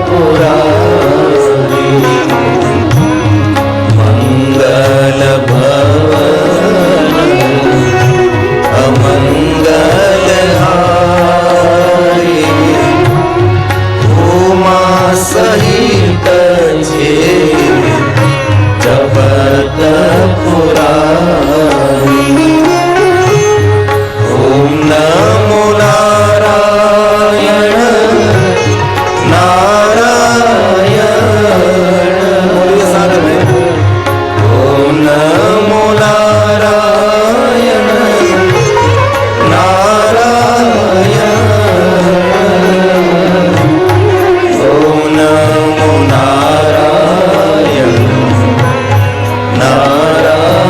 पुरारी मंगल भवन अमंगल हारी उमा सहित जे जपत पुरारी ओम नमो नारायण नारायण बोलिए साथ में ओम नमो नारायण नारायण ओम नमो नारायण नारायण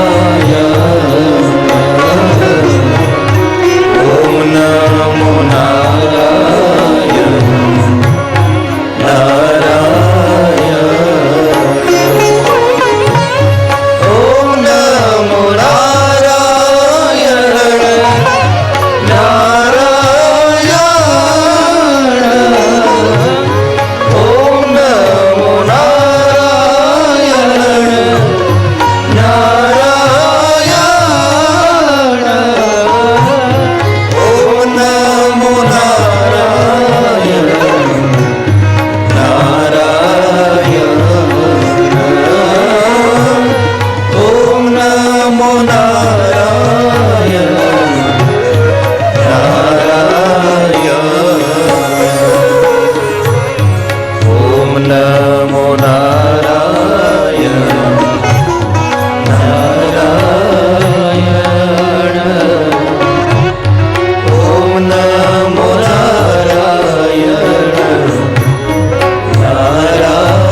ओम नमो नारायण नारायण ओम नमो नारायण नारायण ओम नमो नारायण नारायण ओम नमो नारायण नारायण ओम नमो नारायण नारायण ओम नमो नारायण नारायण ओम नमो नारायण नारायण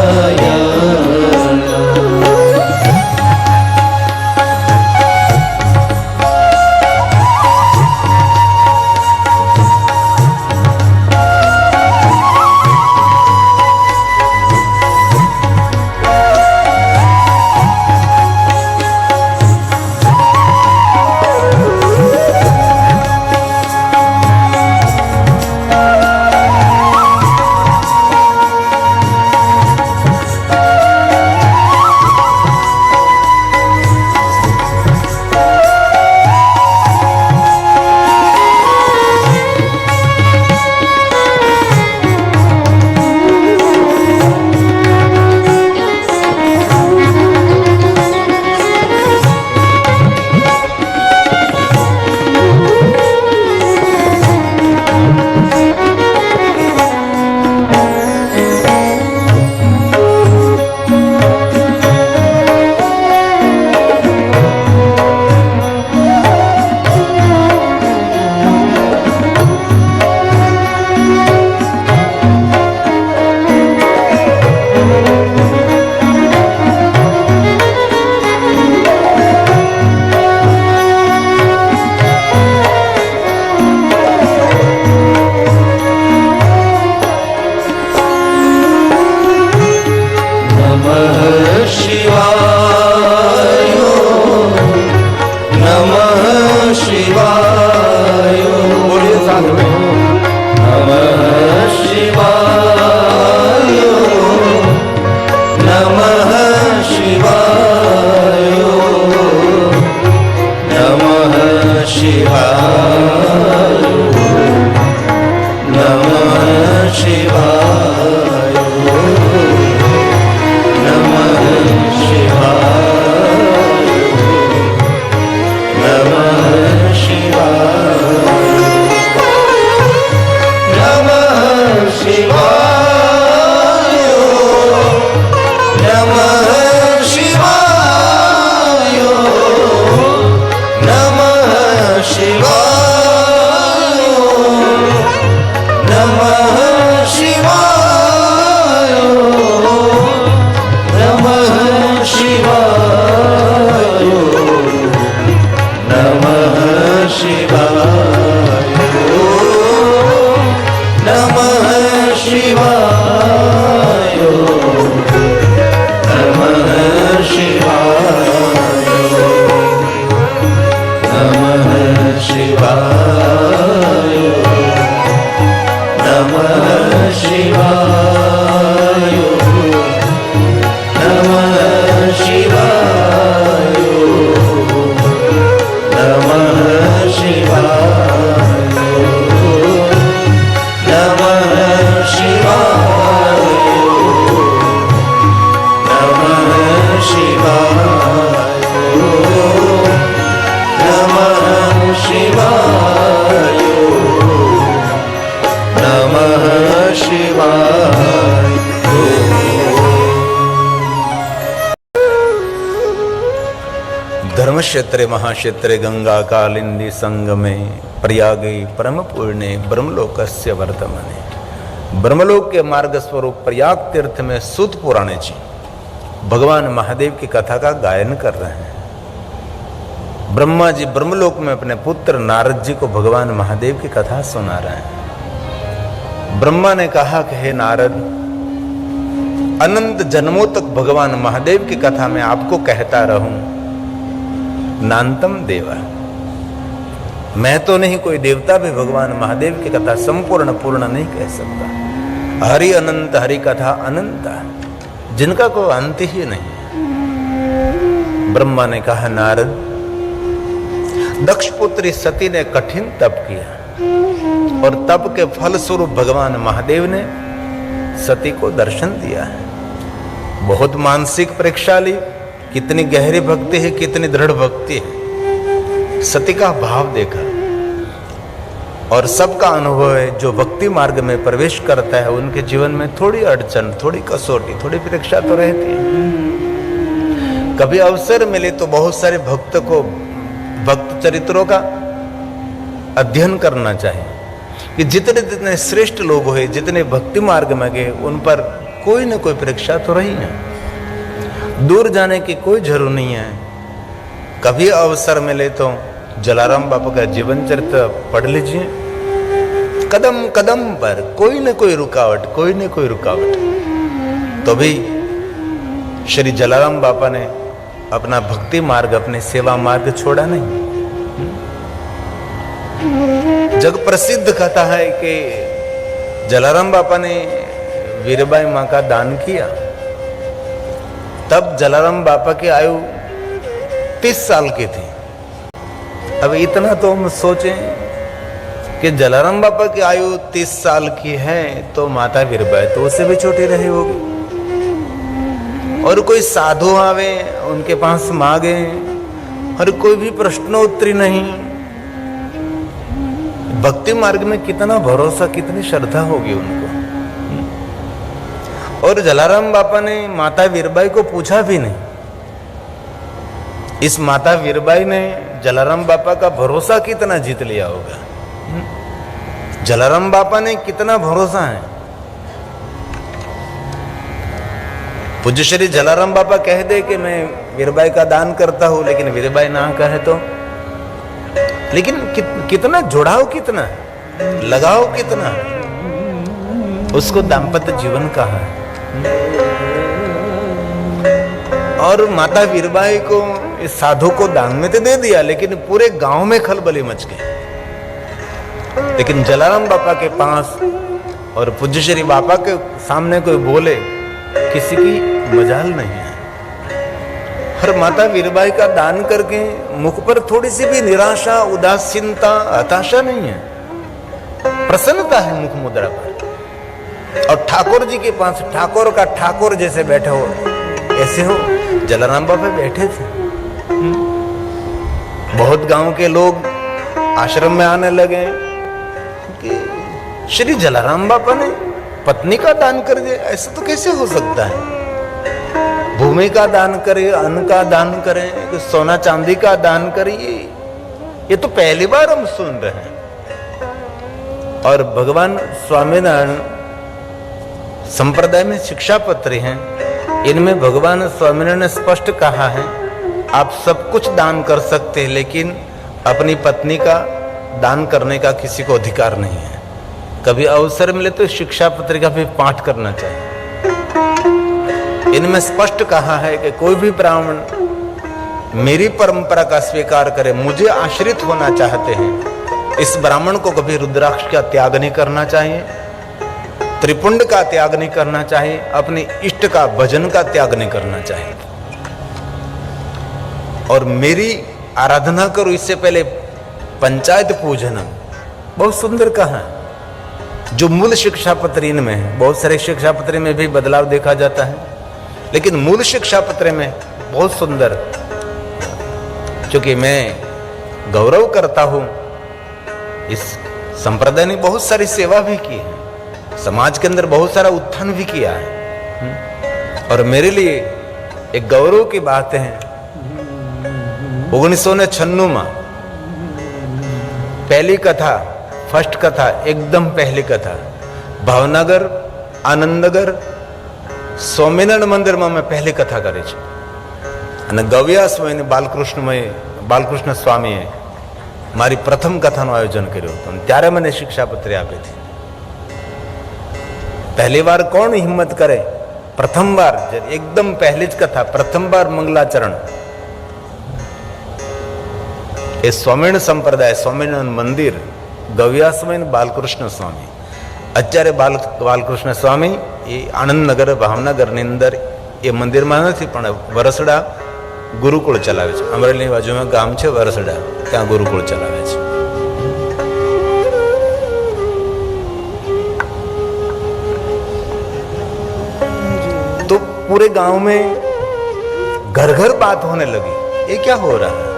शिवाय पुण्यक्षेत्रे महाक्षेत्रे गंगा कालिंदी संगमे प्रयागे परम पूर्णे ब्रह्मलोकस्य वर्तमने। ब्रह्मलोक के मार्ग स्वरूप प्रयाग तीर्थ में सूत पुराणे जी भगवान महादेव की कथा का गायन कर रहे हैं। ब्रह्मा जी ब्रह्मलोक में अपने पुत्र नारद जी को भगवान महादेव की कथा सुना रहे हैं। ब्रह्मा ने कहा कि हे नारद, अनंत जन्मों तक भगवान महादेव की कथा में आपको कहता रहूं, नान्तम देवा। मैं तो नहीं, कोई देवता भी भगवान महादेव की कथा संपूर्ण पूर्ण नहीं कह सकता। हरि अनंत, हरि कथा अनंत, जिनका कोई अंत ही नहीं। ब्रह्मा ने कहा नारद, दक्ष पुत्री सती ने कठिन तप किया और तप के फल स्वरूप भगवान महादेव ने सती को दर्शन दिया है। बहुत मानसिक परीक्षा ली, कितनी गहरी भक्ति है, कितनी दृढ़ भक्ति है। सती का भाव देखा और सबका अनुभव है, जो भक्ति मार्ग में प्रवेश करता है उनके जीवन में थोड़ी अड़चन, थोड़ी कसौटी, थोड़ी परीक्षा तो रहती है। कभी अवसर मिले तो बहुत सारे भक्त को भक्त चरित्रों का अध्ययन करना चाहिए कि जितने जितने श्रेष्ठ लोग हुए, जितने भक्ति मार्ग में गए, उन पर कोई न कोई परीक्षा तो रही है। दूर जाने की कोई जरूरत नहीं है। कभी अवसर मिले तो जलाराम बापा का जीवन चरित्र पढ़ लीजिए। कदम कदम पर कोई न कोई रुकावट, कोई न कोई रुकावट। तो भी श्री जलाराम बापा ने अपना भक्ति मार्ग, अपने सेवा मार्ग छोड़ा नहीं। जग प्रसिद्ध कथा है कि जलाराम बापा ने वीरबाई मां का दान किया। तब जलाराम बापा की आयु 30 साल की थी। अब इतना तो हम सोचें कि जलाराम बापा की आयु 30 साल की है तो माता वीरबाई तो उससे भी छोटी रही होगी। और कोई साधु आवे, उनके पास मांगे और कोई भी प्रश्नोत्तरी नहीं। भक्ति मार्ग में कितना भरोसा, कितनी श्रद्धा होगी उनको। और जलाराम बापा ने माता वीरबाई को पूछा भी नहीं। इस माता वीरबाई ने जलाराम बापा का भरोसा कितना जीत लिया होगा। जलाराम बापा ने कितना भरोसा है। पूज्य श्री जलाराम बापा कह दे कि मैं वीरबाई का दान करता हूं, लेकिन वीरबाई ना कहे तो, लेकिन कितना जुड़ाव, कितना लगाव, कितना उसको दाम्पत्य जीवन कहा है। और माता वीरबाई को, इस साधु को दान में तो दे दिया, लेकिन पूरे गांव में खलबली मच गई। लेकिन जलाराम बापा के पास और पूज्य श्री बापा के सामने कोई बोले, किसी की मजाल नहीं है। हर माता वीरबाई का दान करके मुख पर थोड़ी सी भी निराशा, उदासीनता, हताशा नहीं है, प्रसन्नता है मुख मुद्रा पर। और ठाकुर जी के पास ठाकुर का ठाकुर जैसे बैठे हो, ऐसे हो जलाराम बापा बैठे थे। बहुत गांव के लोग आश्रम में आने लगे कि श्री जलाराम बापा ने पत्नी का दान कर दिया, ऐसा तो कैसे हो सकता है। भूमि का दान करे, अन्न का दान करें, सोना चांदी का दान करिए, ये तो पहली बार हम सुन रहे हैं। और भगवान स्वामीनारायण संप्रदाय में शिक्षा पत्र हैं, इनमें भगवान स्वामीनारायण ने स्पष्ट कहा है, आप सब कुछ दान कर सकते हैं, लेकिन अपनी पत्नी का दान करने का किसी को अधिकार नहीं है। कभी अवसर मिले तो शिक्षा पत्र का भी पाठ करना चाहिए। इनमें स्पष्ट कहा है कि कोई भी ब्राह्मण मेरी परंपरा का स्वीकार करे, मुझे आश्रित होना चाहते हैं, इस ब्राह्मण को कभी रुद्राक्ष का त्याग नहीं करना चाहिए, त्रिपुंड का त्याग नहीं करना चाहिए, अपने इष्ट का भजन का त्याग नहीं करना चाहिए। और मेरी आराधना करो, इससे पहले पंचायत पूजना। बहुत सुंदर कहा है। जो मूल शिक्षा पत्र इनमें है, बहुत सारे शिक्षा पत्र में भी बदलाव देखा जाता है, लेकिन मूल शिक्षा पत्र में बहुत सुंदर, क्योंकि मैं गौरव करता हूं, इस संप्रदाय ने बहुत सारी सेवा भी की है, समाज के अंदर बहुत सारा उत्थान भी किया है। और मेरे लिए एक गौरव की बात है 1996 પહેલી કથા, ફર્સ્ટ કથા, એકદમ પહેલી કથા ભાવનગર, આનંદનગર, સ્વામિનારાયણ મંદિરમાં મેં પહેલી કથા કરી છે. અને ગવ્યાસમય બાલકૃષ્ણ સ્વામીએ મારી પ્રથમ કથાનું આયોજન કર્યું હતું. ત્યારે મને શિક્ષાપત્રી આપી હતી. પહેલી વાર કોણ હિંમત કરે? પ્રથમવાર, એકદમ પહેલી જ કથા, પ્રથમવાર મંગલાચરણ. એ સ્વામિનારાયણ સંપ્રદાય, સ્વામિનારાયણ મંદિર, ગવ્યાસમય બાલકૃષ્ણ સ્વામી. અત્યારે બાલકૃષ્ણ સ્વામી એ આનંદનગર, ભાવનગરની અંદર એ મંદિરમાં નથી, પણ વરસડા ગુરુકુળ ચલાવે છે. અમરેલીની બાજુમાં ગામ છે વરસડા, ત્યાં ગુરુકુળ ચલાવે છે. तो पूरे गांव में घर घर बात होने लगी, ये क्या हो रहा है?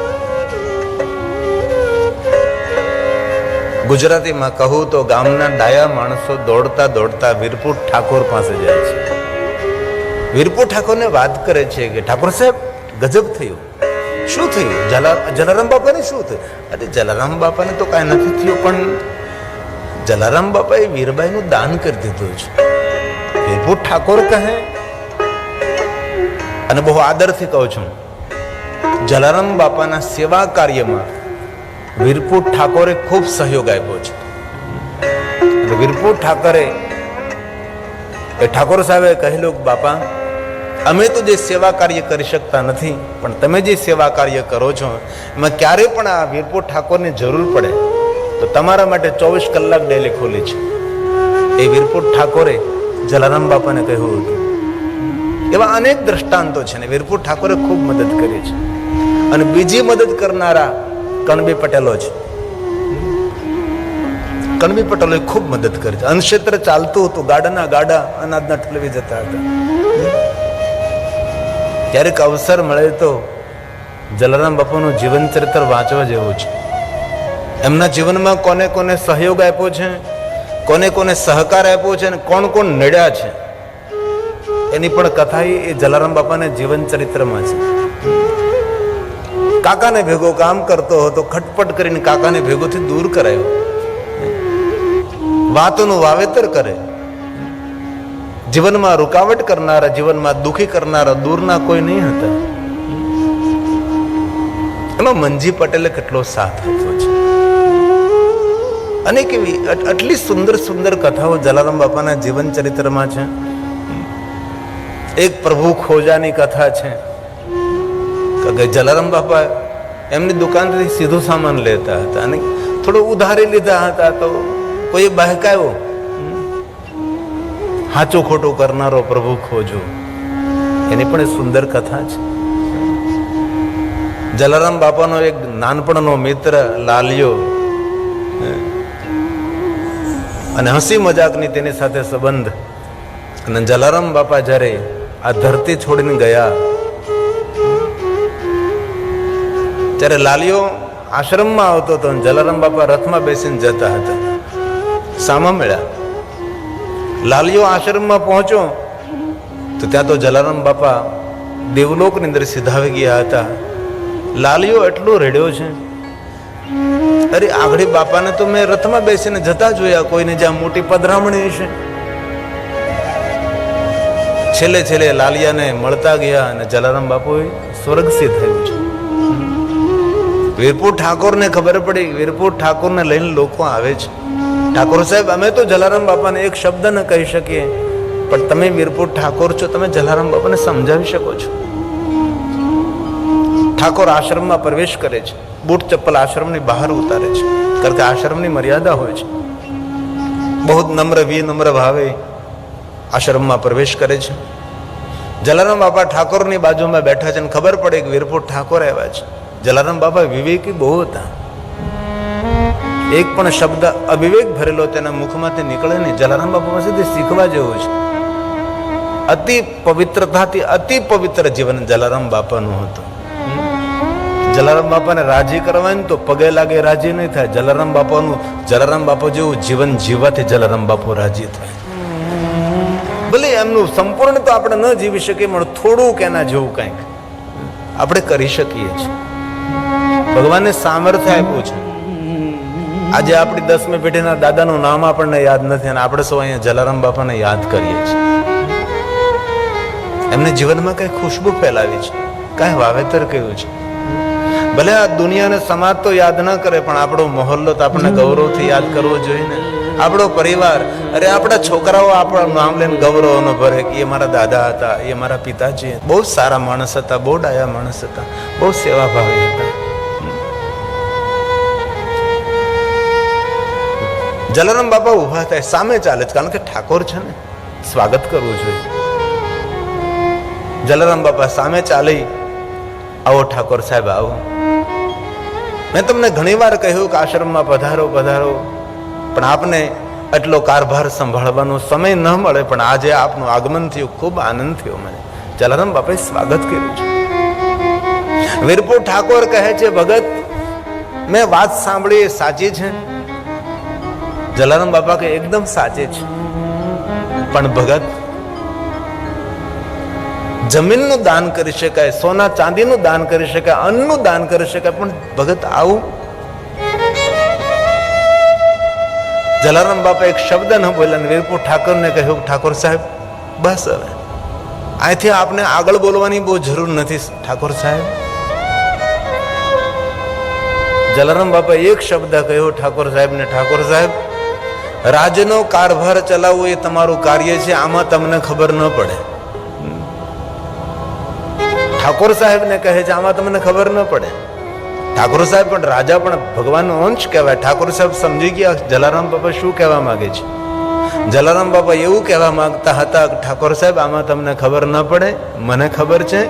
ગુજરાતીમાં કહું તો ગામના ડાયા માણસો દોડતા દોડતા વીરપુર ઠાકોર પાસે જાય છે. વીરપુર ઠાકોરને વાત કરે છે કે ઠાકોર સાહેબ ગજબ થયું. શું થયું? જલારામ બાપાને શું થયું? અરે જલારામ બાપાને તો કાંઈ નથી થયું, પણ જલારામ બાપાએ વીરબાઈનું દાન કરી દીધું છે. વીરપુર ઠાકોર કહે, અને બહુ આદરથી કહું છું, જલારામ બાપાના સેવા કાર્યમાં વીરપુર ઠાકોરે ખૂબ સહયોગ આપ્યો છે. વીરપુર ઠાકોરે એ ઠાકોર સાહેબે કહેલું કે બાપા, અમે તો જે સેવા કાર્ય કરી શકતા નથી, પણ તમે જે સેવા કાર્ય કરો છો એમાં ક્યારે પણ આ વીરપુર ઠાકોરની જરૂર પડે તો તમારા માટે 24 કલાક ડેલી ખોલી છે. એ વીરપુર ઠાકોરે જલારામ બાપાને કહ્યું હતું. એવા અનેક દ્રષ્ટાંતો છે ને વીરપુર ઠાકોરે ખૂબ મદદ કરી છે. અને બીજી મદદ કરનારા કણબી પટેલો છે. કણબી પટેલોએ ખૂબ મદદ કરી છે. અન્નક્ષેત્ર ચાલતું હતું, ગાડાના ગાડા અનાજના ઠલવી જતા હતા. ક્યારેક અવસર મળે તો જલારામ બાપાનું જીવન ચરિત્ર વાંચવા જેવું છે. એમના જીવનમાં કોને કોને સહયોગ આપ્યો છે, કોને કોને સહકાર આપ્યો છે, અને કોણ કોણ નડ્યા છે, એની પણ કથા એ જલારામ બાપાના જીવન ચરિત્રમાં છે. કાકાને ભેગો કામ કરતો હતો, ખટપટ કરીને કાકાને ભેગોથી દૂર કરાયો. વાતોનું વાવેતર કરે. જીવનમાં રૂકાવટ કરનારા, જીવનમાં દુખી કરનારા દૂરના કોઈ નહીં હતા. એમાં મનજી પટેલે કેટલો સાથ આપ્યો છે. અનેક એવી આટલી સુંદર સુંદર કથાઓ જલારામ બાપાના જીવન ચરિત્રમાં છે. એક પ્રભુ ખોજાની કથા છે કે જલારામ બાપા એમની દુકાનથી સીધો સામાન લેતા હતા અને થોડો ઉધારી લીધા હતા, તો કોઈ બહેકાયો, સાચું ખોટું કરનારો પ્રભુ ખોજો. એની પણ સુંદર કથા છે. જલારામ બાપાનો એક નાનપણનો મિત્ર લાલિયો, અને હસી મજાકની તેની સાથે સંબંધ. અને જલારામ બાપા જ્યારે આ ધરતી છોડીને ગયા ત્યારે લાલિયો આશ્રમમાં આવતો હતો, જલારામ બાપા રથમાં બેસીને જતા હતા. સામા મળ્યા. લાલિયો આશ્રમમાં પહોંચ્યો તો ત્યાં તો જલારામ બાપા દેવલોકની અંદર સિધાવી ગયા હતા. લાલિયો એટલો રડ્યો છે, અરે આગળ બાપાને તો મેં રથમાં બેસીને જતા જોયા, કોઈને જ્યાં મોટી પધરામણી છે. છેલ્લે છેલ્લે લાલિયાને મળતા ગયા અને જલારામ બાપુ સ્વર્ગસિદ્ધ થયું છે. વીરપુર ઠાકોરને ખબર પડી, વીરપુર ઠાકોરને લઈને લોકો આવે છે. ઠાકોર સાહેબ, અમે તો જલારામ બાપાને એક શબ્દ ન કહી શકીએ, પણ તમે વીરપુર ઠાકોર છો, તમે જલારામ બાપાને સમજાવી શકો છો. ઠાકોર આશ્રમમાં પ્રવેશ કરે છે, બૂટ ચપ્પલ આશ્રમની બહાર ઉતારે છે, કારણ કે આશ્રમની મર્યાદા હોય છે. બહુ નમ્ર વિનમ્ર ભાવે આશ્રમમાં પ્રવેશ કરે છે. જલારામ બાપા ઠાકોરની બાજુમાં બેઠા છે અને ખબર પડે કે વીરપુર ઠાકોર આવ્યા છે. જલારામ બાપા વિવેકી બહુ હતા. એક પણ શબ્દ અવિવેક ભરેલો તેના મુખમાંથી નીકળે નહીં. જલારામ બાપા પાસેથી શીખવા જેવું છે. અતિ પવિત્રતાથી અતિ પવિત્ર જીવન જલારામ બાપાનું હતું. જલારામ બાપાને રાજી કરવાની તો પગે લાગે રાજી નહીં થાય. જલારામ બાપા જેવું જીવન જીવવાથી જલારામ બાપુ રાજી થાય. ભલે એમનું સંપૂર્ણ તો આપણે ન જીવી શકીએ, પણ થોડુંક એના જેવું કંઈક આપણે કરી શકીએ છીએ. ભગવાને સામર્થ્ય આપ્યું છે. આજે આપણી 10મી પેઢીના દાદાનું નામ આપણને યાદ નથી અને આપણે સૌ અહીંયા જલારામ બાપાને યાદ કરીએ છીએ. એમને જીવનમાં કઈ ખુશ્બુ ફેલાવી છે, કઈ વાવેતર કર્યું છે. ભલે આ દુનિયાને સમાજ તો યાદ ન કરે, પણ આપણો મહોલ્લો તો આપણને ગૌરવથી યાદ કરવો જોઈએ ને. આપણો પરિવાર, અરે આપણા છોકરાઓ આપણા નામ લઈને ગૌરવ અનુભવે કે એ મારા દાદા હતા, એ મારા પિતાજી બહુ સારા માણસ હતા, બહુ ડાયા માણસ હતા, બહુ સેવાભાવી હતા. જલારામ બાપા ઉભા થાય, સામે ચાલે છે, કારણ કે ઠાકોર છે ને, સ્વાગત કરવું જોઈએ. જલારામ બાપા સામે ચાલી, આવો ઠાકોર સાહેબ આવો. મેં તમને ઘણી વાર કહ્યું કે આશ્રમમાં પધારો પધારો, પણ આપને એટલો કારભાર સંભાળવાનો સમય ન મળે. પણ આજે આપનું આગમન થયું, ખૂબ આનંદ થયો મને. જલારામ બાપાએ સ્વાગત કર્યું છે. વીરપુર ઠાકોર કહે છે, ભગત મેં વાત સાંભળી એ સાચી છે? જલારામ બાપા કે એકદમ સાચી છે, પણ ભગત જમીનનું દાન કરી શકાય, સોના ચાંદીનું દાન કરી શકાય, અન્નનું દાન કરી શકાય, પણ ભગત આવું? જલારામ બાપા એક શબ્દ ન બોલ્યા. વીરપુર ઠાકોરને કહ્યું, ઠાકોર સાહેબ બસ હવે અહીંથી આપને આગળ બોલવાની બહુ જરૂર નથી ઠાકોર સાહેબ. જલારામ બાપા એક શબ્દ કહ્યો ઠાકોર સાહેબ ને, ઠાકોર સાહેબ રાજનો કારભાર ચલાવવો એ તમારું કાર્ય છે, આમાં તમને ખબર ન પડે. ઠાકોર સાહેબ ને કહે છે, આમાં તમને ખબર ન પડે. ઠાકોર સાહેબ પણ રાજા પણ ભગવાનનો અંશ કહેવાય. ઠાકોર સાહેબ સમજી ગયા જલારામ બાપા શું કહેવા માંગે છે. જલારામ બાપા એવું કહેવા માંગતા હતા કે ઠાકોર સાહેબ આમાં તમને ખબર ન પડે, મને ખબર છે.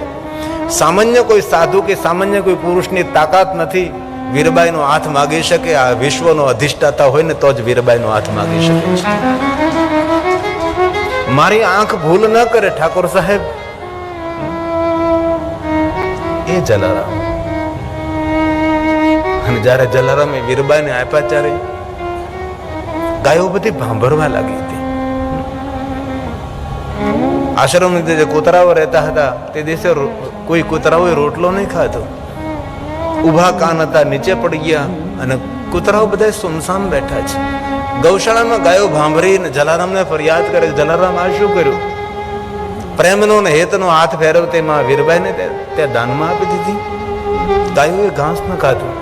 સામાન્ય કોઈ સાધુ કે સામાન્ય કોઈ પુરુષની તાકાત નથી વીરબાઈનો હાથ માગી શકે. આ વિશ્વનો અધિષ્ઠાતા હોય ને તો જ વીરબાઈનો હાથ માગી શકે છે. મારી આંખ ભૂલ ન કરે ઠાકોર સાહેબ. એ જલારામ. અને જયારે જલારામે વીરબાઈને આપ્યા ત્યારે ગાયો બધી ભાંભરવા લાગી હતી. આશ્રમની જે કૂતરાઓ રહેતા હતા તે દિવસે કોઈ કૂતરાઓએ રોટલો નહીં ખાધો. ઉભા કાન હતા, નીચે પડી ગયા અને કૂતરાઓ બધા સુમસામ બેઠા છે. ગૌશાળામાં ગાયો ભાંભરીને જલારામને ફરિયાદ કરે, જલારામ આ શું કર્યું? પ્રેમનો ને હેતનો હાથ ફેરવતેમાં વીરબાઈને ત્યાં દાનમાં આપી દીધી. ગાયોએ ઘાસ ન ખાધું.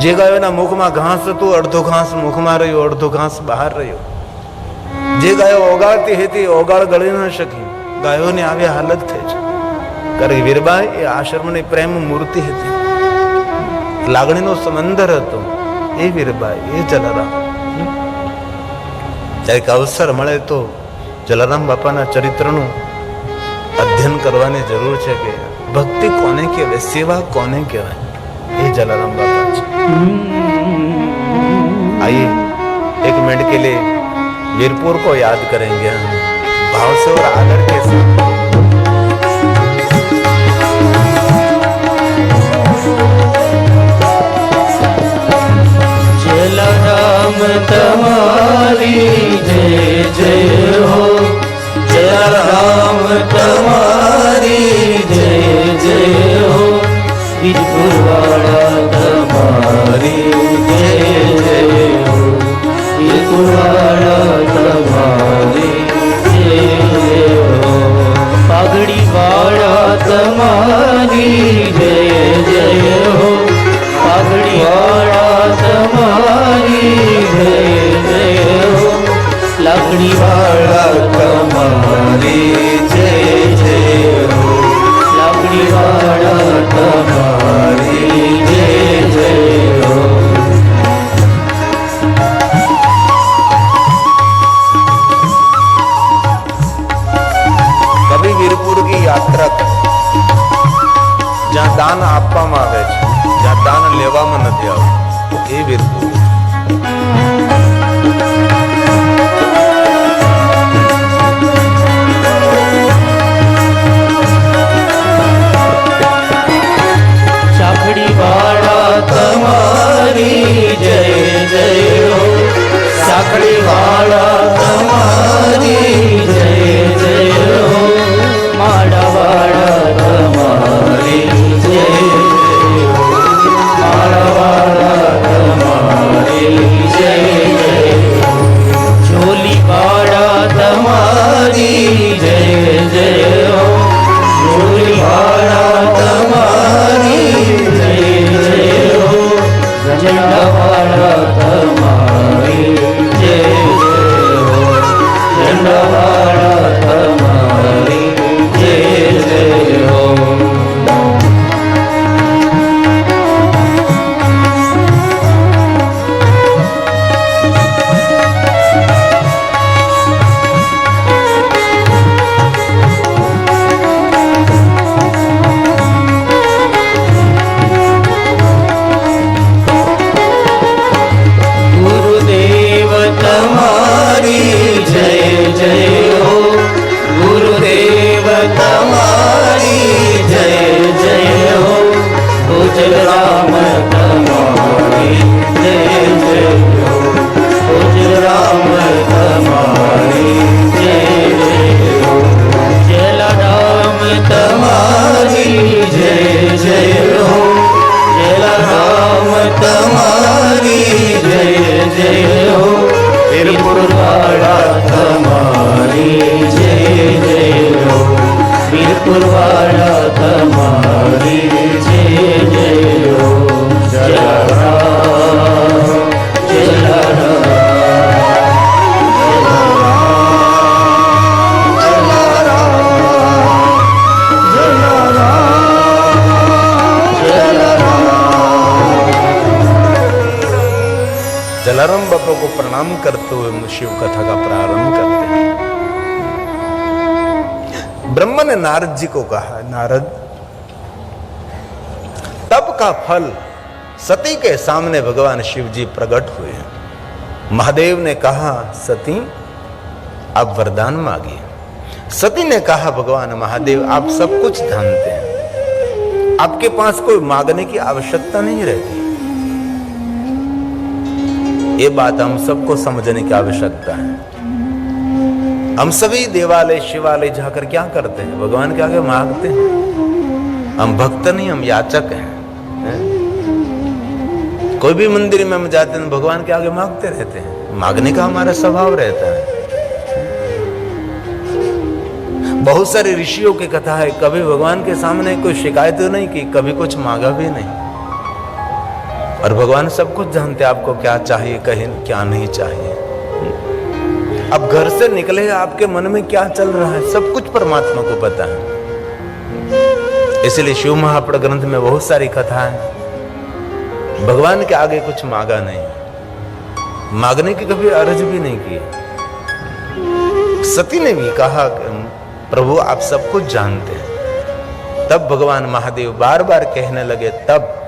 જે ગાયોના મુખમાં ઘાસ હતું, અડધો ઘાસ મુખમાં રહ્યો, અડધો ઘાસ બહાર રહ્યો. જે ગાયો ઓગાળતી હતી ઓગાળ ગળી ન શકી. ગાયોની આવી હાલત થઈ છે. કારણ કે વીરબાઈ એ આશ્રમની પ્રેમ મૂર્તિ હતી, લાગણીનો સમંદર હતો. એ વીરબાઈ, એ જલારામ. ક્યારેક અવસર મળે તો જલારામ બાપાના ચરિત્રનું અધ્યયન કરવાની જરૂર છે કે ભક્તિ કોને કહેવાય, સેવા કોને કહેવાય. એ જલાराम बाबा जी। आइए 1 मिनट के लिए वीरपुर को याद करेंगे हम भाव से और आदर के साथ। जलाराम तुम्हारी जय जय हो, जलाराम तुम्हारी जय जय हो, वीरपुर वाला तुम्हारी जय जय हो, वीरपुर वाला तुम्हारी जय जय हो, पागड़ी वाला तुम्हारी जय जय हो, पागड़ी वाला तुम्हारी जय जय हो, लाकड़ी वाला तुम्हारी जय जय हो, लाकड़ी वाला तुम्हारी जय जय हो। कभी वीरपुर की यात्रा જ્યાં દાન આપવામાં આવે છે, જ્યાં દાન લેવામાં નથી આવતું, એ વીરપુર. साखड़ी वाला तुम्हारी जय जय हो, साखड़ी वाला तुम्हारी जय जय हो, माड़ा वाला तुम्हारी जय जय हो, झंडावाला तुम्हारी जय जय हो, झंडावाला तुम्हारी जय जय हो। तुम्हारी जय जय हो, गुरुदेव तुम्हारी जय जय हो, पूज्य राम तुम्हारी जय जय हो, पूज्य राम तुम्हारी जय जय हो, जलाराम तुम्हारी जय जय हो, जलाराम तुम्हारी जय जय हो, वीरपुरवाड़ा तुम्हारी जय जय हो, वीरपुरवाड़ा तुम्हारी जय जय हो, जलाराम जलाराम जलाराम बापा को प्रणाम करते हुए हम शिव कथा का प्रारंभ करते हैं। ब्रह्मा ने नारद जी को कहा, नारद, तप का फल सती के सामने भगवान शिव जी प्रकट हुए। महादेव ने कहा, सती आप वरदान मांगिए। सती ने कहा, भगवान महादेव आप सब कुछ जानते हैं, आपके पास कोई मांगने की आवश्यकता नहीं रहती। ये बात हम सबको समझने की आवश्यकता है। हम सभी देवालय शिवालय जाकर क्या करते हैं? भगवान के आगे मांगते हैं। हम भक्त नहीं, हम याचक हैं। कोई भी मंदिर में हम जाते हैं भगवान के आगे मांगते रहते हैं। मांगने का हमारा स्वभाव रहता है। बहुत सारे ऋषियों की कथा है, कभी भगवान के सामने कोई शिकायत नहीं की, कभी कुछ मांगा भी नहीं। और भगवान सब कुछ जानते हैं, आपको क्या चाहिए, कहीं क्या नहीं चाहिए। अब घर से निकले, आपके मन में क्या चल रहा है, सब कुछ परमात्मा को पता है। इसलिए शिव महापुराण ग्रंथ में बहुत सारी कथा है। भगवान के आगे कुछ मांगा नहीं, मांगने की कभी अर्ज भी नहीं की। सती ने भी कहा, प्रभु आप सब कुछ जानते हैं। तब भगवान महादेव बार बार कहने लगे। तब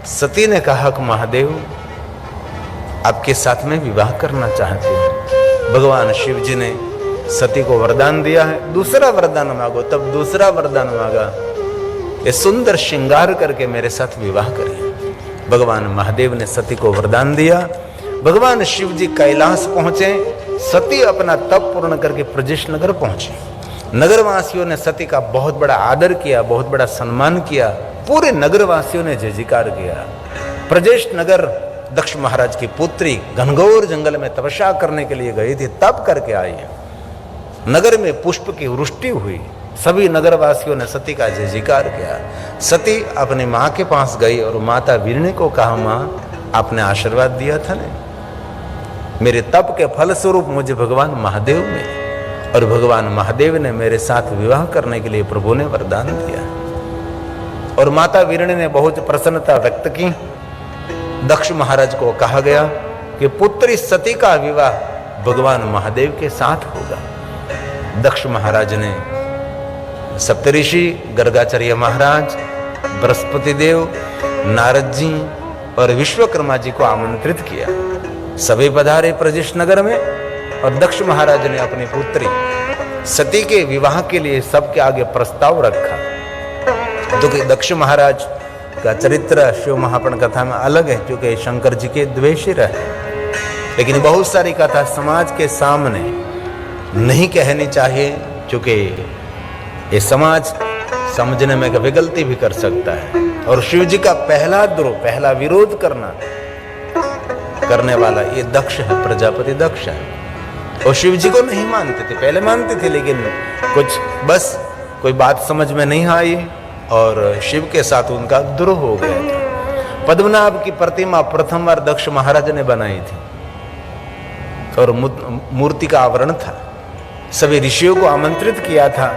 सती ने कहा कि महादेव आपके साथ में विवाह करना चाहती हूं। भगवान शिव जी ने सती को वरदान दिया है, दूसरा वरदान मांगो। तब दूसरा वरदान मांगा, ये सुंदर श्रृंगार करके मेरे साथ विवाह करिए। भगवान महादेव ने सती को वरदान दिया। भगवान शिव जी कैलाश पहुंचे। सती अपना तप पूर्ण करके प्रजेश नगर पहुंची। नगरवासियों ने सती का बहुत बड़ा आदर किया, बहुत बड़ा सम्मान किया। पूरे नगरवासियों ने जय जयकार किया। प्रजेश नगर दक्ष महाराज की पुत्री घनघोर जंगल में तपस्या करने के लिए गई थी, तप करके आई। नगर में पुष्प की वृष्टि हुई। सभी नगरवासियों ने सती का जय जयकार किया। सती अपनी माँ के पास गई और माता वीरणी को कहा, माँ आपने आशीर्वाद दिया था ना, मेरे तप के फल स्वरूप मुझे भगवान महादेव मिले और भगवान महादेव ने मेरे साथ विवाह करने के लिए प्रभु ने वरदान दिया। और माता वीरणी ने बहुत प्रसन्नता व्यक्त की। दक्ष महाराज को कहा गया कि पुत्री सती का विवाह भगवान महादेव के साथ होगा। दक्ष महाराज ने सप्तऋषि गर्गाचार्य महाराज, बृहस्पति देव, नारद जी और विश्वकर्मा जी को आमंत्रित किया। सभी पधारे प्रजेश नगर में और दक्ष महाराज ने अपनी पुत्री सती के विवाह के लिए सबके आगे प्रस्ताव रखा। तो कि दक्ष महाराज का चरित्र शिव महापुराण कथा में अलग है, क्योंकि शंकर जी के द्वेषी रहे। लेकिन बहुत सारी कथा समाज के सामने नहीं कहनी चाहिए, क्योंकि ये समाज समझने में कभी गलती भी कर सकता है। और शिव जी का पहला द्रोह, पहला विरोध करने वाला ये दक्ष है, प्रजापति दक्ष है। और शिव जी को नहीं मानते थे, पहले मानते थे, लेकिन कुछ बस कोई बात समझ में नहीं आई और शिव के साथ उनका द्रोह हो गया था। पद्मनाभ की प्रतिमा प्रथम बार दक्ष महाराज ने बनाई थी और मूर्ति का आवरण था। सभी ऋषियों को आमंत्रित किया था।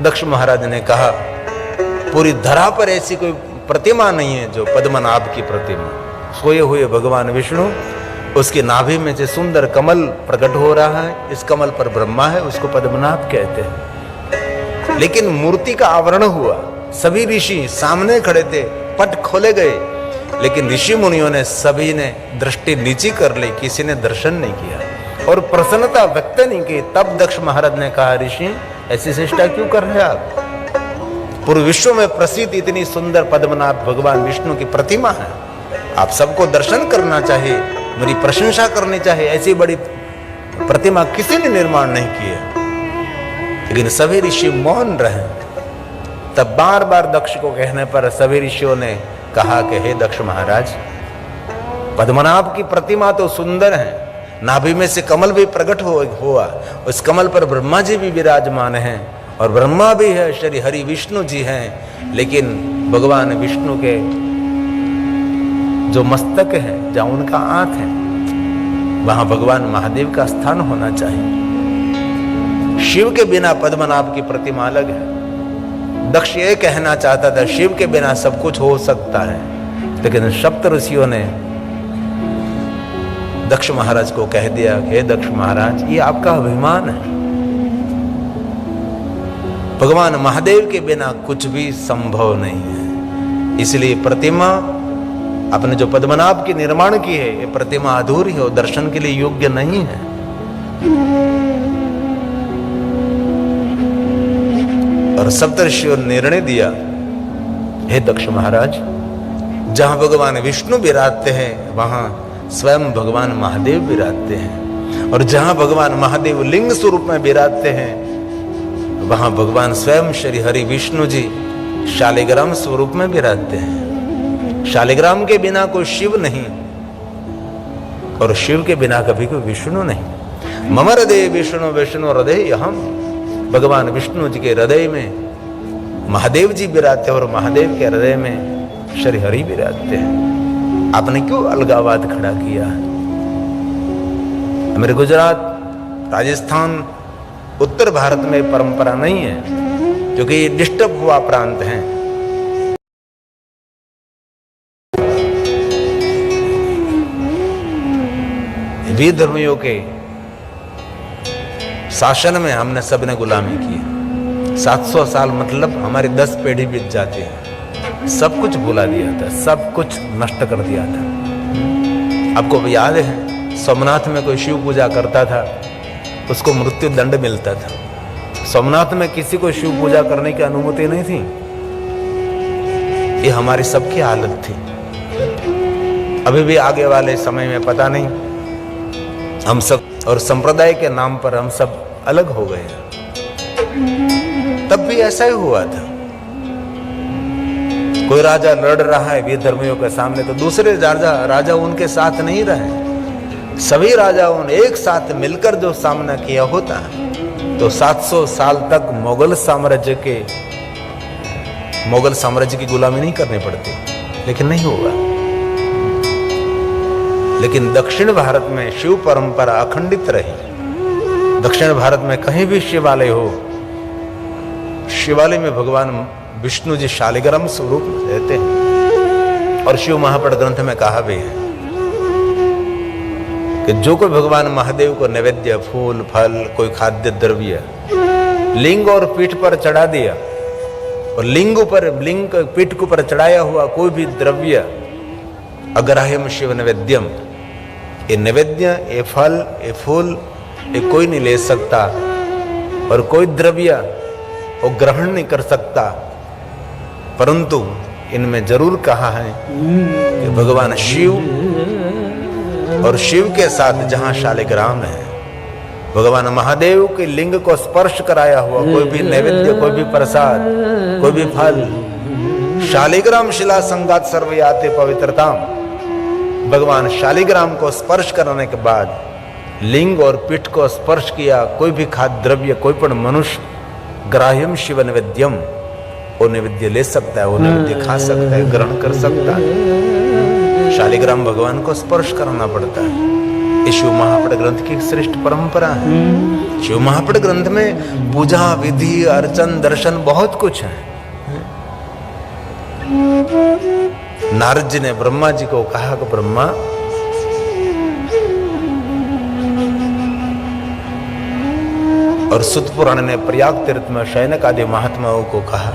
दक्ष महाराज ने कहा, पूरी धरा पर ऐसी कोई प्रतिमा नहीं है जो पद्मनाभ की प्रतिमा। सोए हुए भगवान विष्णु, उसकी नाभि में से सुंदर कमल प्रकट हो रहा है। इस कमल पर ब्रह्मा है, उसको पद्मनाभ कहते हैं। लेकिन मूर्ति का आवरण हुआ, सभी ऋषि सामने खड़े थे, पट खोले गए, लेकिन ऋषि मुनियों ने सभी ने दृष्टि नीची कर ली, किसी ने दर्शन नहीं किया और प्रसन्नता व्यक्त नहीं की। तब दक्ष महाराज ने कहा, ऋषि ऐसी चेष्टा क्यों कर रहे हैं आप? पूरे विश्व में प्रसिद्ध इतनी सुंदर पद्मनाभ भगवान विष्णु की प्रतिमा है, आप सबको दर्शन करना चाहिए, मेरी प्रशंसा करनी चाहिए। ऐसी बड़ी प्रतिमा किसी ने निर्माण नहीं की है। लेकिन सभी ऋषि मौन रहे। तब बार बार दक्ष को कहने पर सभी ऋषियों ने कहा कि हे दक्ष महाराज, पद्मनाभ की प्रतिमा तो सुंदर है, नाभि में से कमल भी प्रकट हुआ, उस कमल पर ब्रह्मा जी भी विराजमान हैं और ब्रह्मा भी है, श्री हरि विष्णु जी हैं। लेकिन भगवान विष्णु के जो मस्तक है, जहां उनका आंख है, वहां भगवान महादेव का स्थान होना चाहिए। शिव के बिना पद्मनाभ की प्रतिमा अलग है। दक्ष ये कहना चाहता था, शिव के बिना सब कुछ हो सकता है, लेकिन सप्त ऋषियों ने दक्ष महाराज को कह दिया कि दक्ष महाराज, ये आपका अभिमान है, भगवान महादेव के बिना कुछ भी संभव नहीं है। इसलिए प्रतिमा आपने जो पद्मनाभ की निर्माण की है, ये प्रतिमा अधूरी है, दर्शन के लिए योग्य नहीं है। और सप्तर्षियों ने निर्णय दिया, हे दक्ष महाराज, जहां भगवान विष्णु विराजते हैं वहां स्वयं भगवान महादेव विराजते हैं, और जहां भगवान महादेव लिंग स्वरूप में विराजते हैं वहां भगवान स्वयं श्री हरि विष्णु जी शालिग्राम स्वरूप में विराजते हैं। शालिग्राम के बिना कोई शिव नहीं और शिव के बिना कभी कोई विष्णु नहीं। मम हृदय विष्णु विष्णु हृदय हम, भगवान विष्णु जी के हृदय में महादेव जी विराजते हैं और महादेव के हृदय में श्री हरि विराजते हैं। आपने क्यों अलगावाद खड़ा किया? मेरे गुजरात, राजस्थान, उत्तर भारत में परंपरा नहीं है, क्योंकि ये डिस्टर्ब हुआ प्रांत है। वीर धर्मियों के शासन में हमने सबने गुलामी की। 700 साल मतलब हमारी 10 पीढ़ी बीत जाती है। सब कुछ भुला दिया था, सब कुछ नष्ट कर दिया था। आपको भी याद है, सोमनाथ में कोई शिव पूजा करता था, उसको मृत्यु दंड मिलता था। सोमनाथ में किसी को शिव पूजा करने की अनुमति नहीं थी। ये हमारी सबकी हालत थी। अभी भी आगे वाले समय में पता नहीं, हम सब और संप्रदाय के नाम पर हम सब अलग हो गए। तब भी ऐसा ही हुआ था। कोई राजा लड़ रहा है वीर धर्मियों के सामने, तो दूसरे राजा उनके साथ नहीं रहे। सभी राजाओं ने एक साथ मिलकर जो सामना किया होता है, तो 700 साल तक मुगल साम्राज्य की गुलामी नहीं करनी पड़ती। लेकिन नहीं हुआ। लेकिन दक्षिण भारत में शिव परंपरा अखंडित रही। दक्षिण भारत में कहीं भी शिवालय हो, शिवालय में भगवान विष्णु जी शालिग्राम स्वरूप रहते हैं। और शिव महापट ग्रंथ में कहा भी है कि जो कोई भगवान महादेव को नैवेद्य, फूल, फल, कोई खाद्य द्रव्य लिंग और पीठ पर चढ़ा दिया, और लिंग पीठ के ऊपर चढ़ाया हुआ कोई भी द्रव्य, अग्राह्यम शिव नैवेद्यम, ये नैवेद्य, ये फल, ये फूल, ये कोई नहीं ले सकता, और कोई द्रव्य वो ग्रहण नहीं कर सकता। परंतु इनमें जरूर कहा है कि भगवान शिव और शिव के साथ जहां शालिग्राम है, भगवान महादेव के लिंग को स्पर्श कराया हुआ कोई भी नैवेद्य, कोई भी प्रसाद, कोई भी फल, शालिग्राम शिला संगात सर्वयाते पवित्रताम, भगवान शालिग्राम को स्पर्श करने के बाद लिंग और पीठ को स्पर्श किया कोई भी खाद्य द्रव्य, कोई पण मनुष्य, ग्राह्यम शिव नैवेद्यम, वो नैवेद्य ले सकता है, वो नैवेद्य खा सकता है, ग्रहण कर सकता है। शालिग्राम भगवान को स्पर्श करना पड़ता है। ये शिव महापट ग्रंथ की श्रेष्ठ परंपरा है। शिव महापट ग्रंथ में पूजा, विधि, अर्चन, दर्शन बहुत कुछ है। नारद जी ने ब्रह्मा जी को कहा कि ब्रह्मा, और सुत पुराण ने प्रयाग तीर्थ में शयनक आदि महात्माओं को कहा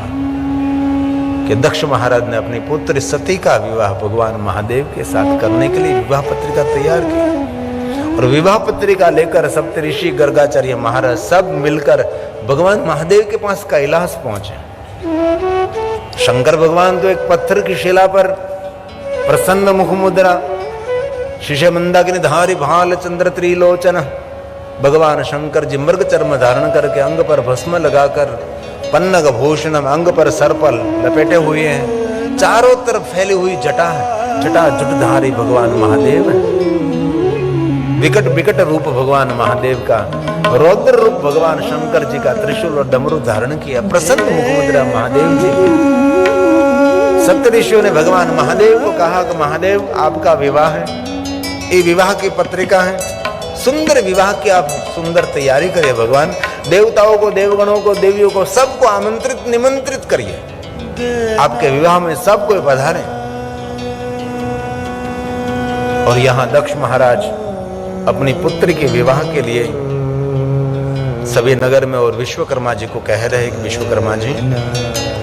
कि दक्ष महाराज ने अपनी पुत्री सती का विवाह भगवान महादेव के साथ करने के लिए विवाह पत्रिका तैयार की, और विवाह पत्रिका लेकर सप्तऋषि गर्गाचार्य महाराज सब मिलकर भगवान महादेव के पास कैलाश पहुंचे। शंकर भगवान तो एक पत्थर की शिला पर प्रसन्न मुख मुद्रा, शिष्य मंदाकिनी धारी भाल चंद्र त्रिलोचन, भगवान शंकर जी मृग चर्म धारण करके अंग पर भस्म लगाकर पन्नग भूषणम, अंग पर सर्पल लपेटे हुए हैं, चारों तरफ फैली हुई जटा है, जटा जुटधारी भगवान महादेव है। विकट विकट रूप भगवान महादेव का, रौद्र रूप भगवान शंकर जी का, त्रिशूल और डमरू धारण किया, प्रसन्न मुखमुद्रा महादेव जी की। सप्तऋषियों ने भगवान महादेव को कहा कि महादेव आपका विवाह है, ये विवाह की पत्रिका है, सुंदर विवाह की आप सुंदर तैयारी करिए। भगवान देवताओं को, देवगणों को, देवियों को सबको आमंत्रित निमंत्रित करिए, आपके विवाह में सब कोई पधारे। और यहां दक्ष महाराज अपनी पुत्री के विवाह के लिए सभी नगर में और विश्वकर्मा जी को कह रहे हैं कि विश्वकर्मा जी,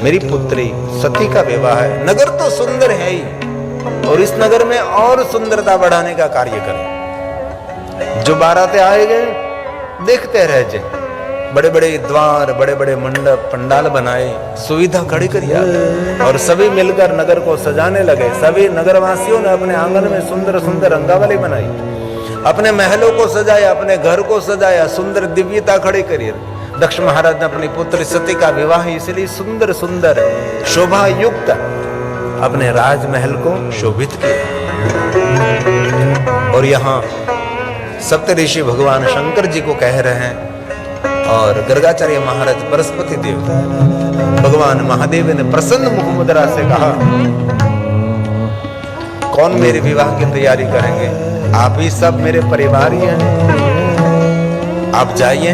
मेरी पुत्री सती का विवाह है, नगर तो सुंदर है ही, और इस नगर में और सुंदरता बढ़ाने का कार्य करें। जो बारातें आए गए देखते रह जाए, बड़े बड़े द्वार, बड़े बड़े मंडप, पंडाल बनाए, सुविधा खड़ी करिए, और सभी मिलकर नगर को सजाने लगे। सभी नगरवासियों ने अपने आंगन में सुंदर सुंदर रंगावली बनाई, अपने महलों को सजाया, अपने घर को सजाया, सुंदर दिव्यता खड़ी करी। दक्ष महाराज ने अपनी पुत्री सती का विवाह इसलिए सुंदर सुंदर शोभा युक्त अपने राजमहल को शोभित किया। और यहाँ सप्तऋषि भगवान शंकर जी को कह रहे हैं, और गर्गाचार्य महाराज बृहस्पति देव, भगवान महादेव ने प्रसन्न मुख मुद्रा से कहा, कौन मेरे विवाह की तैयारी करेंगे? आप ही सब मेरे परिवार ही हैं। आप जाइए,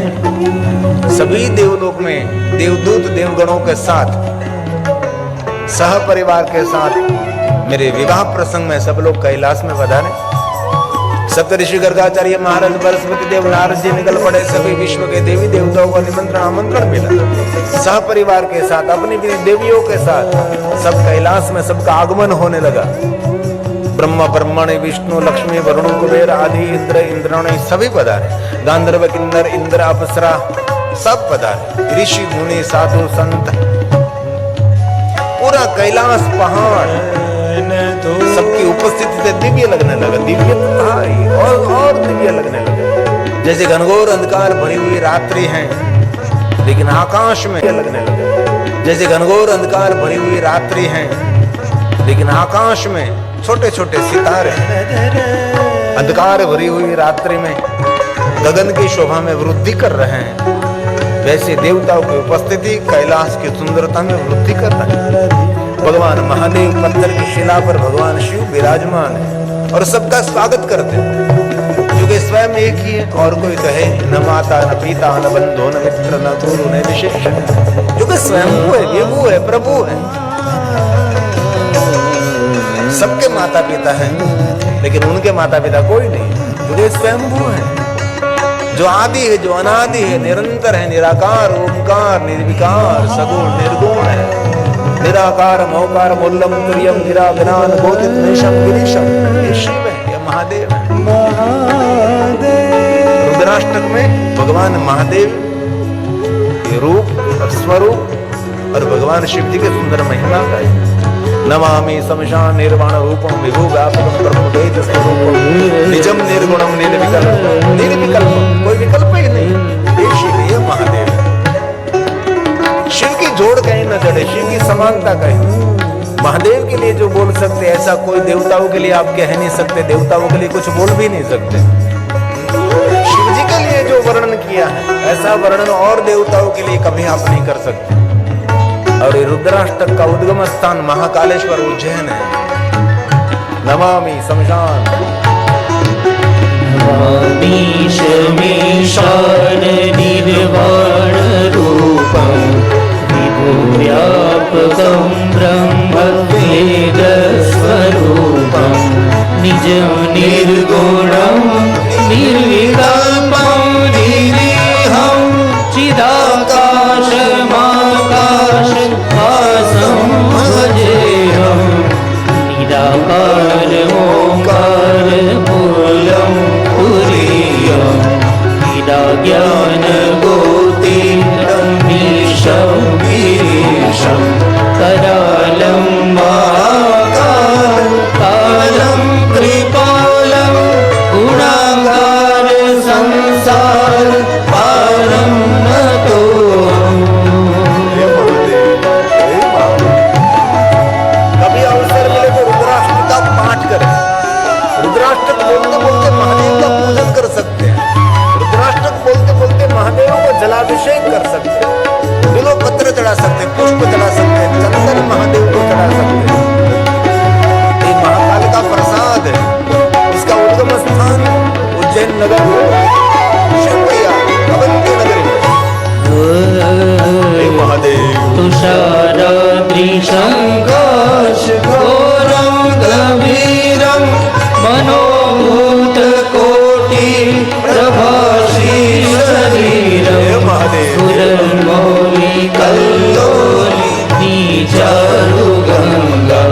सभी देवलोक में देवदूत देवगणों के साथ, सह परिवार के साथ मेरे विवाह प्रसंग में सब लोग कैलाश में पधारे। सप्तऋषि गर्गाचार्य महाराज, बृहस्पति देव, नारद जी निकल पड़े। सभी विश्व के देवी देवताओं को निमंत्रण आमंत्रण मिला, सह परिवार के साथ, अपनी देवियों के साथ सब कैलाश में सबका आगमन होने लगा। ब्रह्मा ब्रह्मणे, विष्णु लक्ष्मी वरुण कुबेर आदि इंद्र इंद्राणी सभी पधारे। गांधर्व किन्नर इंद्र अप्सरा सब पधारे। ऋषि मुनि साधु संत, पूरा कैलाश पहाड़ सबकी उपस्थिति से दिव्य लगने लगा। दिव्य और दिव्य लगने लगा, जैसे घनघोर अंधकार भरी हुई रात्रि है, लेकिन आकाश में लगने लगा। जैसे घनघोर अंधकार भरी हुई रात्रि है, लेकिन आकाश में छोटे छोटे सितारे। अंधकार भरी हुई रात्रि में गगन की शोभा में वृद्धि कर रहे हैं, वैसे देवताओं की उपस्थिति कैलाश की सुंदरता में वृद्धि कर रहे हैं। भगवान महादेव पत्थर की शिला पर भगवान शिव विराजमान है और सबका स्वागत करते हैं, क्योंकि स्वयं एक ही है, और कोई तो है न माता न पिता न बंधु न मित्र न गुरु न विशेष, क्योंकि स्वयं वो है, ये वो है, प्रभु है। सबके माता पिता हैं, लेकिन उनके माता पिता कोई नहीं, क्योंकि स्वयं वो है, जो आदि है, जो अनादि है, निरंतर है, निराकार ओमकार निर्विकार सगुण निर्गुण है। निराकार मौकार मूलम तुर्यम निरागनान बोधित निशम गिरीशम, ये शिव है, ये महादेव है। रुद्राष्टक में भगवान महादेव के रूप और स्वरूप और भगवान शिव जी के सुंदर महिमा का है। नमामि शमशान निर्वाण रूपम विभु व्यापकम ब्रह्म वेद स्वरूपम निजम निर्गुणम निर्विकल्पम, निर्विकल्पम कोई विकल्प ही नहीं, ये शिव, ये महादेव है। शिव की जोड़ कहीं न जड़े, शिव की समानता कहीं। महादेव के लिए जो बोल सकते, ऐसा कोई देवताओं के लिए आप कह नहीं सकते, देवताओं के लिए कुछ बोल भी नहीं सकते। शिव जी के लिए जो वर्णन किया है, ऐसा वर्णन और देवताओं के लिए कभी आप नहीं कर सकते। और ये रुद्राष्टक का उद्गम स्थान महाकालेश्वर उज्जैन है। नमामि शमशान नमामि शमीशान निर्वाण रूपं विभुव्यापकं ब्रह्म वेद स्वरूपं निजं निर्गुणं निर्विकल्पं निरीहं चिदाकाशमाकाश भासं भजेऽहं निराकार ओंकार मूलं तुरीयं निराज्ञान गोतीरं मीशं गिरीशं करालं महाकालं कालं कृपालं गुणागार संसार पारं नतोऽहम्। कभी अवसर मिले तो रुद्राष्टक का पाठ करें। रुद्राष्टक बोलते बोलते महादेव का पूजन कर सकते हैं। रुद्राष्टक बोलते बोलते महादेव को जलाभिषेक कर सकते हैं, बिलो पत्र चढ़ा सकते हैं, पुष्प चढ़ा सकते हैं, चंदन महादेव को चढ़ा सकते हैं। ये महाकाल का प्रसाद है। इसका उद्गम स्थान उज्जैन नगर शिवप्रिया अवंती नगरी में। हे महादेव तुषाराद्रिशङ्काश घोरं गभीरं मनोभूतकोटि प्रभाषी शरीरं सुरमौलिकल्लोली नीचारुगङ्गा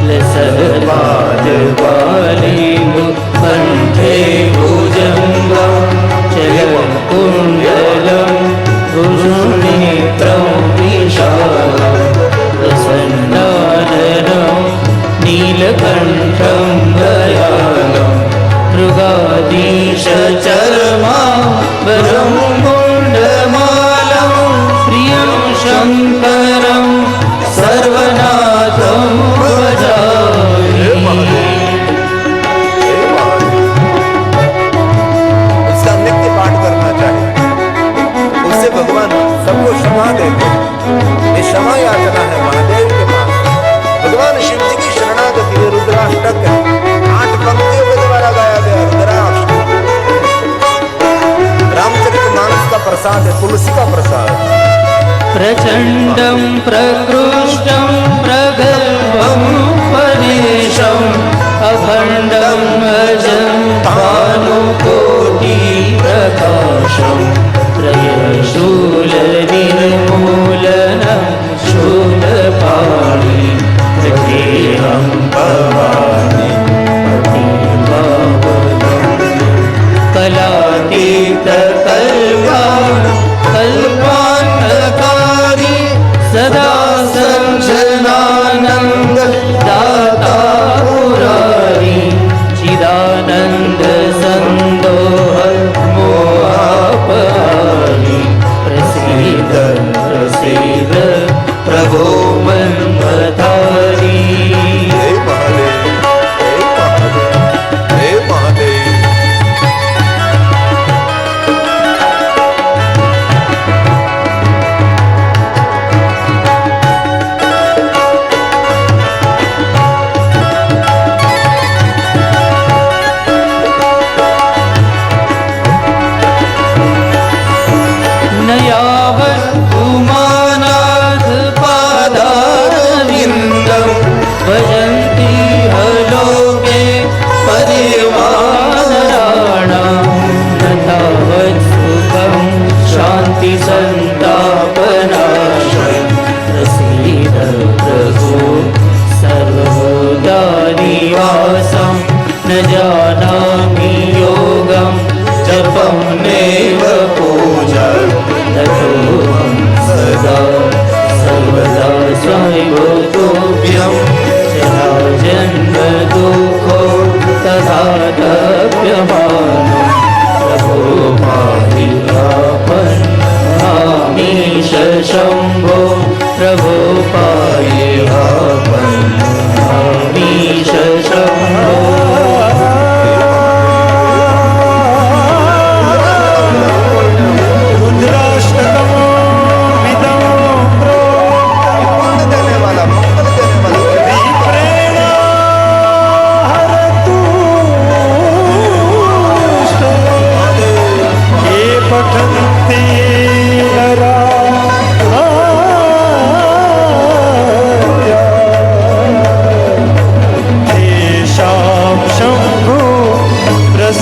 लसत्पादपालिन्दु कण्ठे भुजङ्गं चलकुण्डलं भुजनेत्रं विशालं प्रसन्नाननं नीलकण्ठं दयालं मृगाधीशचर्माम्बरं मुण्डमालं प्रियं शङ्करं सर्वनाथं भजामि। इसका नित्य पाठ करना चाहिए, उससे भगवान सबको क्षमा देते हैं। ये क्षमा याचना है महादेव के पास। भगवान शिव जी की शरणागति है। रुद्राष्टक है, 8 पंक्तियों के द्वारा गाया गया रुद्राष्टक। रामचरितमानस का प्रसाद है, तुलसी का प्रसाद। प्रचण्डं प्रकृष्टं प्रगल्भं परेशम् अखण्डं अजं भानुकोटिप्रकाशं त्रयशूलनिर्मूलनं शूलपाणि प्रत्येहं भवानि कल्पान्तकारी सदा सञ्जनानन्द दाता मुरारी चिदानन्द सन्दोह मोहापहारी प्रसीद प्रसीद प्रभो मन्मथारी। हे महादेव, हे महादेव, हे महादेव। उमानाथ पादारविन्दं भजन्ति हलोके परिवानराणां तथावत् सुखं शान्तिसन्तापनाशं प्रसीद प्रभो सर्वभूतानिवासं न जानामि योगं जपं नैव पूजा ततोऽहं सदा सर्वदा स्वामिभूतोऽभ्यं जन्मदुःखो तथा तप्यमानो प्रभो पाहि आपन्नामीश शम्भो प्रभो पाहि आपन्नामीश शम्भो।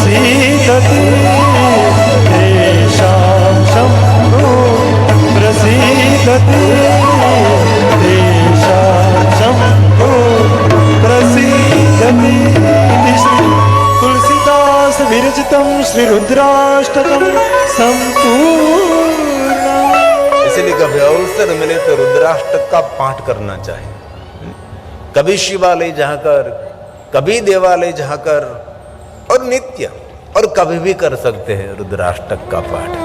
प्रसीदति तेषां शम्भो प्रसीदति तेषां शम्भो प्रसीदति। श्री तुलसीदास विरचितं श्री रुद्राष्टकं संपूर्णम्। इसलिए कभी अवसर मिले तो रुद्राष्टक का पाठ करना चाहिए। कभी शिवालय जाकर, कभी देवालय जाकर, और नित्य और कभी भी कर सकते हैं रुद्राष्टक का पाठ।